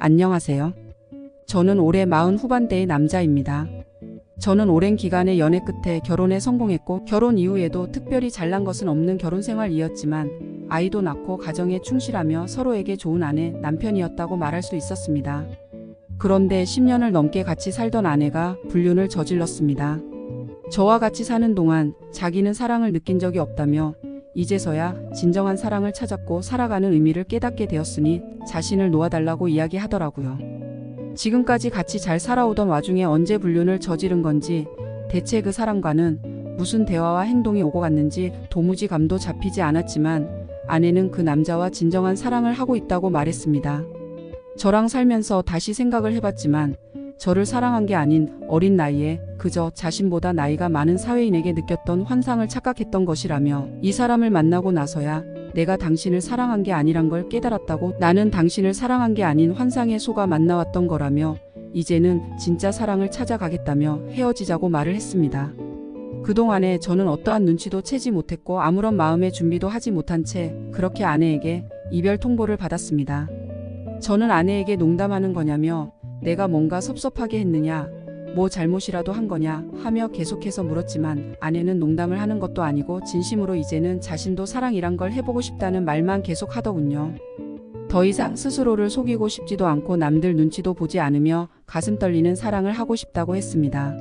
안녕하세요. 저는 올해 40 후반대의 남자입니다. 저는 오랜 기간의 연애 끝에 결혼에 성공했고 결혼 이후에도 특별히 잘난 것은 없는 결혼 생활이었지만 아이도 낳고 가정에 충실하며 서로에게 좋은 아내, 남편이었다고 말할 수 있었습니다. 그런데 10년을 넘게 같이 살던 아내가 불륜을 저질렀습니다. 저와 같이 사는 동안 자기는 사랑을 느낀 적이 없다며 이제서야 진정한 사랑을 찾았고 살아가는 의미를 깨닫게 되었으니 자신을 놓아달라고 이야기하더라고요. 지금까지 같이 잘 살아오던 와중에 언제 불륜을 저지른 건지, 대체 그 사람과는 무슨 대화와 행동이 오고 갔는지 도무지 감도 잡히지 않았지만 아내는 그 남자와 진정한 사랑을 하고 있다고 말했습니다. 저랑 살면서 다시 생각을 해봤지만 저를 사랑한 게 아닌 어린 나이에 그저 자신보다 나이가 많은 사회인에게 느꼈던 환상을 착각했던 것이라며, 이 사람을 만나고 나서야 내가 당신을 사랑한 게 아니란 걸 깨달았다고, 나는 당신을 사랑한 게 아닌 환상에 속아 만나왔던 거라며 이제는 진짜 사랑을 찾아가겠다며 헤어지자고 말을 했습니다. 그동안에 저는 어떠한 눈치도 채지 못했고 아무런 마음의 준비도 하지 못한 채 그렇게 아내에게 이별 통보를 받았습니다. 저는 아내에게 농담하는 거냐며 내가 뭔가 섭섭하게 했느냐, 뭐 잘못이라도 한 거냐 하며 계속해서 물었지만 아내는 농담을 하는 것도 아니고 진심으로 이제는 자신도 사랑이란 걸 해보고 싶다는 말만 계속 하더군요. 더 이상 스스로를 속이고 싶지도 않고 남들 눈치도 보지 않으며 가슴 떨리는 사랑을 하고 싶다고 했습니다.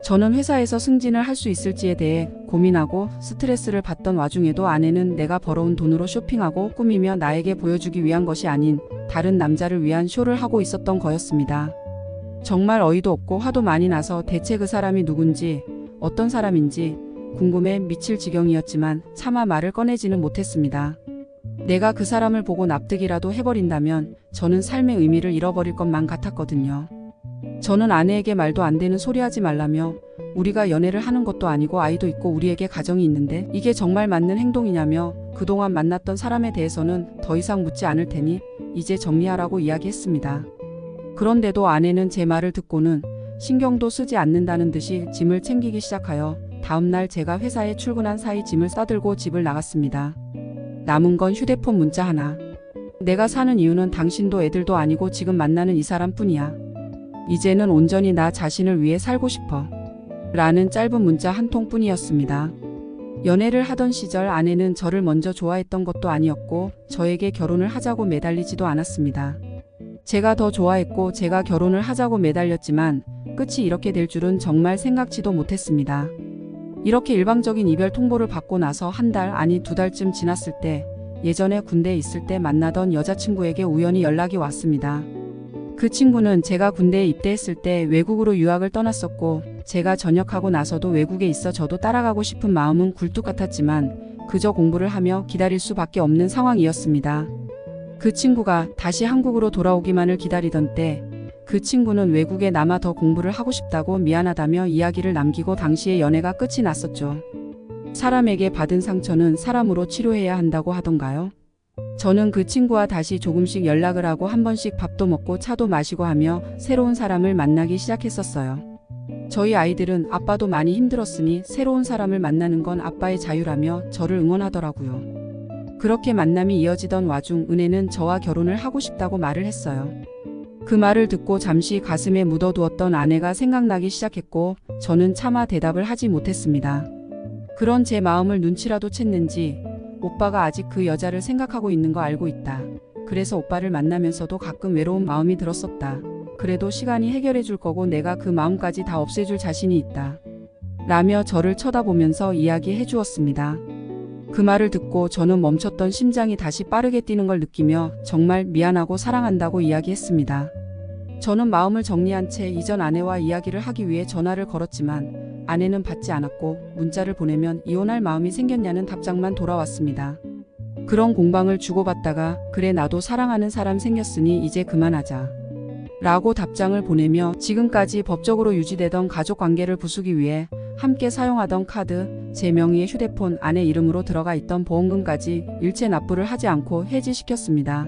저는 회사에서 승진을 할 수 있을지에 대해 고민하고 스트레스를 받던 와중에도 아내는 내가 벌어온 돈으로 쇼핑하고 꾸미며 나에게 보여주기 위한 것이 아닌 다른 남자를 위한 쇼를 하고 있었던 거였습니다. 정말 어이도 없고 화도 많이 나서 대체 그 사람이 누군지, 어떤 사람인지 궁금해 미칠 지경이었지만 차마 말을 꺼내지는 못했습니다. 내가 그 사람을 보고 납득이라도 해버린다면 저는 삶의 의미를 잃어버릴 것만 같았거든요. 저는 아내에게 말도 안 되는 소리 하지 말라며, 우리가 연애를 하는 것도 아니고 아이도 있고 우리에게 가정이 있는데 이게 정말 맞는 행동이냐며 그동안 만났던 사람에 대해서는 더 이상 묻지 않을 테니 이제 정리하라고 이야기했습니다. 그런데도 아내는 제 말을 듣고는 신경도 쓰지 않는다는 듯이 짐을 챙기기 시작하여 다음날 제가 회사에 출근한 사이 짐을 싸들고 집을 나갔습니다. 남은 건 휴대폰 문자 하나. 내가 사는 이유는 당신도 애들도 아니고 지금 만나는 이 사람뿐이야. 이제는 온전히 나 자신을 위해 살고 싶어. 라는 짧은 문자 한 통뿐이었습니다. 연애를 하던 시절 아내는 저를 먼저 좋아했던 것도 아니었고 저에게 결혼을 하자고 매달리지도 않았습니다. 제가 더 좋아했고 제가 결혼을 하자고 매달렸지만 끝이 이렇게 될 줄은 정말 생각지도 못했습니다. 이렇게 일방적인 이별 통보를 받고 나서 한 달, 아니 2달쯤 지났을 때 예전에 군대에 있을 때 만나던 여자친구에게 우연히 연락이 왔습니다. 그 친구는 제가 군대에 입대했을 때 외국으로 유학을 떠났었고 제가 전역하고 나서도 외국에 있어 저도 따라가고 싶은 마음은 굴뚝 같았지만 그저 공부를 하며 기다릴 수밖에 없는 상황이었습니다. 그 친구가 다시 한국으로 돌아오기만을 기다리던 때 그 친구는 외국에 남아 더 공부를 하고 싶다고 미안하다며 이야기를 남기고 당시에 연애가 끝이 났었죠. 사람에게 받은 상처는 사람으로 치료해야 한다고 하던가요? 저는 그 친구와 다시 조금씩 연락을 하고 한 번씩 밥도 먹고 차도 마시고 하며 새로운 사람을 만나기 시작했었어요. 저희 아이들은 아빠도 많이 힘들었으니 새로운 사람을 만나는 건 아빠의 자유라며 저를 응원하더라고요. 그렇게 만남이 이어지던 와중 은혜는 저와 결혼을 하고 싶다고 말을 했어요. 그 말을 듣고 잠시 가슴에 묻어두었던 아내가 생각나기 시작했고 저는 차마 대답을 하지 못했습니다. 그런 제 마음을 눈치라도 챘는지 오빠가 아직 그 여자를 생각하고 있는 거 알고 있다. 그래서 오빠를 만나면서도 가끔 외로운 마음이 들었었다. 그래도 시간이 해결해 줄 거고 내가 그 마음까지 다 없애줄 자신이 있다. 라며 저를 쳐다보면서 이야기해 주었습니다. 그 말을 듣고 저는 멈췄던 심장이 다시 빠르게 뛰는 걸 느끼며 정말 미안하고 사랑한다고 이야기했습니다. 저는 마음을 정리한 채 이전 아내와 이야기를 하기 위해 전화를 걸었지만 아내는 받지 않았고 문자를 보내면 이혼할 마음이 생겼냐는 답장만 돌아왔습니다. 그런 공방을 주고받다가 그래 나도 사랑하는 사람 생겼으니 이제 그만하자. 라고 답장을 보내며 지금까지 법적으로 유지되던 가족관계를 부수기 위해 함께 사용하던 카드, 제 명의의 휴대폰, 아내 이름으로 들어가 있던 보험금까지 일체 납부를 하지 않고 해지시켰습니다.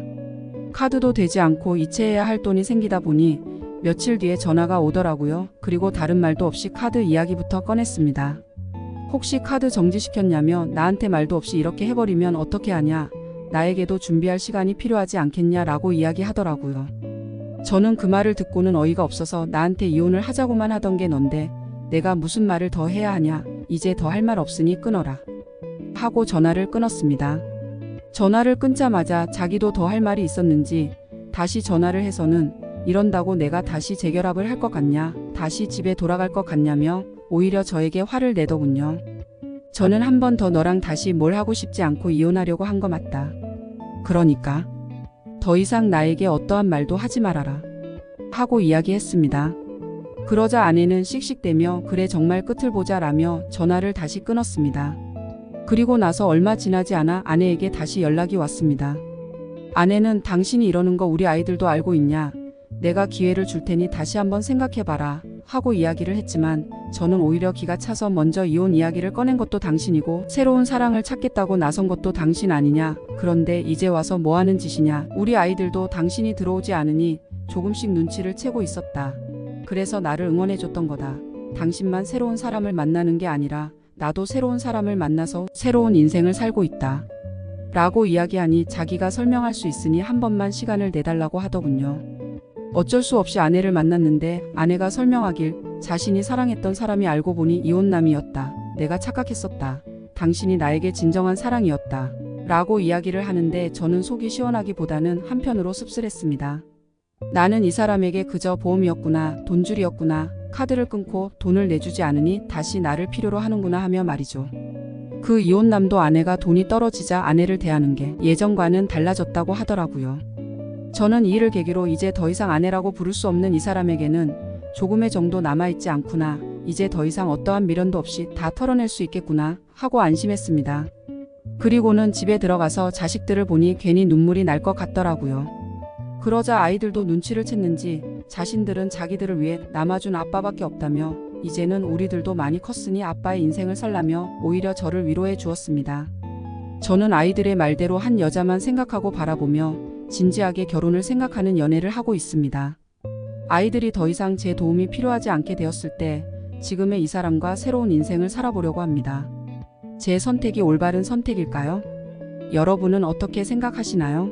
카드도 되지 않고 이체해야 할 돈이 생기다 보니 며칠 뒤에 전화가 오더라고요. 그리고 다른 말도 없이 카드 이야기부터 꺼냈습니다. 혹시 카드 정지시켰냐며 나한테 말도 없이 이렇게 해버리면 어떻게 하냐, 나에게도 준비할 시간이 필요하지 않겠냐라고 이야기하더라고요. 저는 그 말을 듣고는 어이가 없어서 나한테 이혼을 하자고만 하던 게 넌데 내가 무슨 말을 더 해야 하냐. 이제 더 할 말 없으니 끊어라. 하고 전화를 끊었습니다. 전화를 끊자마자 자기도 더 할 말이 있었는지 다시 전화를 해서는 이런다고 내가 다시 재결합을 할 것 같냐, 다시 집에 돌아갈 것 같냐며 오히려 저에게 화를 내더군요. 저는 한 번 더 너랑 다시 뭘 하고 싶지 않고 이혼하려고 한 거 맞다. 그러니까 더 이상 나에게 어떠한 말도 하지 말아라. 하고 이야기했습니다. 그러자 아내는 씩씩대며 그래 정말 끝을 보자 라며 전화를 다시 끊었습니다. 그리고 나서 얼마 지나지 않아 아내에게 다시 연락이 왔습니다. 아내는 당신이 이러는 거 우리 아이들도 알고 있냐? 내가 기회를 줄 테니 다시 한번 생각해봐라 하고 이야기를 했지만 저는 오히려 기가 차서 먼저 이혼 이야기를 꺼낸 것도 당신이고 새로운 사랑을 찾겠다고 나선 것도 당신 아니냐? 그런데 이제 와서 뭐 하는 짓이냐? 우리 아이들도 당신이 들어오지 않으니 조금씩 눈치를 채고 있었다. 그래서 나를 응원해줬던 거다. 당신만 새로운 사람을 만나는 게 아니라 나도 새로운 사람을 만나서 새로운 인생을 살고 있다. 라고 이야기하니 자기가 설명할 수 있으니 한 번만 시간을 내달라고 하더군요. 어쩔 수 없이 아내를 만났는데 아내가 설명하길 자신이 사랑했던 사람이 알고 보니 이혼남이었다. 내가 착각했었다. 당신이 나에게 진정한 사랑이었다. 라고 이야기를 하는데 저는 속이 시원하기보다는 한편으로 씁쓸했습니다. 나는 이 사람에게 그저 보험이었구나, 돈줄이었구나, 카드를 끊고 돈을 내주지 않으니 다시 나를 필요로 하는구나 하며 말이죠. 그 이혼남도 아내가 돈이 떨어지자 아내를 대하는 게 예전과는 달라졌다고 하더라고요. 저는 이 일을 계기로 이제 더 이상 아내라고 부를 수 없는 이 사람에게는 조금의 정도 남아있지 않구나, 이제 더 이상 어떠한 미련도 없이 다 털어낼 수 있겠구나 하고 안심했습니다. 그리고는 집에 들어가서 자식들을 보니 괜히 눈물이 날 것 같더라고요. 그러자 아이들도 눈치를 챘는지 자신들은 자기들을 위해 남아준 아빠밖에 없다며 이제는 우리들도 많이 컸으니 아빠의 인생을 살라며 오히려 저를 위로해 주었습니다. 저는 아이들의 말대로 한 여자만 생각하고 바라보며 진지하게 결혼을 생각하는 연애를 하고 있습니다. 아이들이 더 이상 제 도움이 필요하지 않게 되었을 때 지금의 이 사람과 새로운 인생을 살아보려고 합니다. 제 선택이 올바른 선택일까요? 여러분은 어떻게 생각하시나요?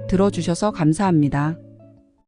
들어주셔서 감사합니다.